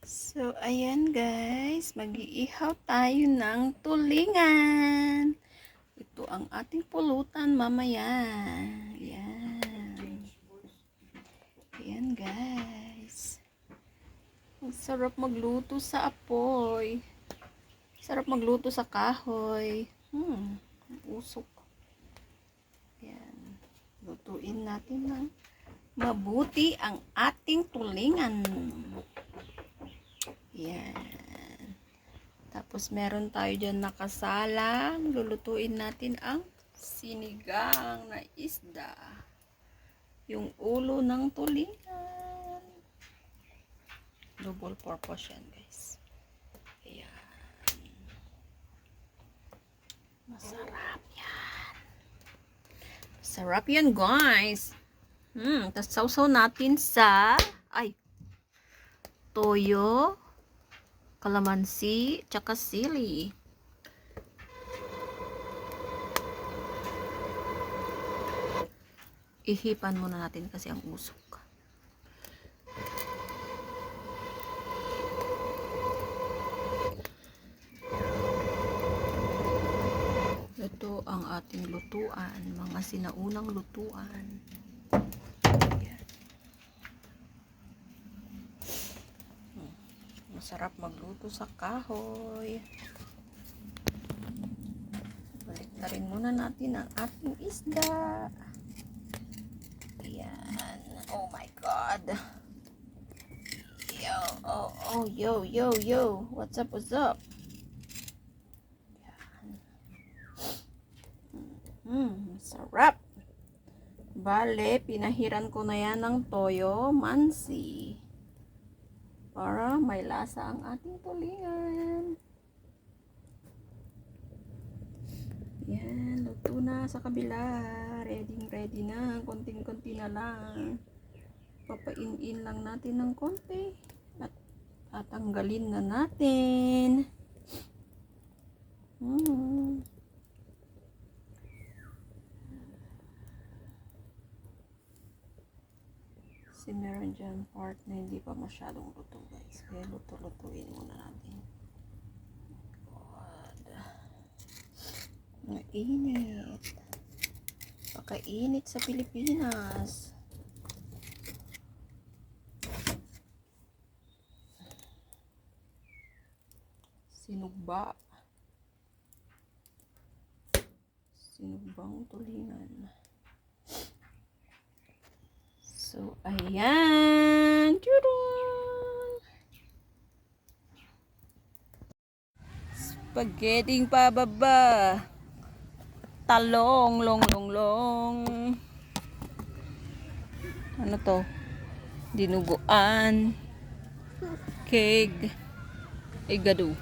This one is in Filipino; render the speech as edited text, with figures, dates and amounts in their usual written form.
So, ayan guys, mag-iihaw tayo ng tulingan. Ito ang ating pulutan mamaya. Ayan. Ayan guys. Ang sarap magluto sa apoy. Sarap magluto sa kahoy. Usok. Ayan. Lutuin natin ng mabuti ang ating tulingan. Yan. Tapos meron tayo dyan nakasalang. Lulutuin natin ang sinigang na isda. Yung ulo ng tulingan. Double purpose yan guys. Ayan. Masarap yan. Masarap yan guys. Tapos sausaw natin sa toyo, kalamansi, tsaka sili. Ihipan muna natin kasi ang usok. Ito ang ating lutuan, mga sinaunang lutuan. Ayan. Masarap magluto sa kahoy. Balik na rin muna natin ang ating isda. Ayan. Oh my God. Yo, yo. What's up? Sarap. Bale, pinahiran ko na yan ng toyo, mansi. Para may lasa ang ating tulingan. Yan, luto na sa kabila. Ready na. Konting-konti na lang. Papain-in lang natin ng konti. At tatanggalin na natin. Kasi meron dyan part na hindi pa masyadong luto guys. Kaya luto-lutuin muna natin. God. Mainit. Pakainit sa Pilipinas. Sinugbang tulingan. So, ayan. Turun! Spaghetti pababa. Talong, long. Ano to? Dinuguan. Cake. Igado.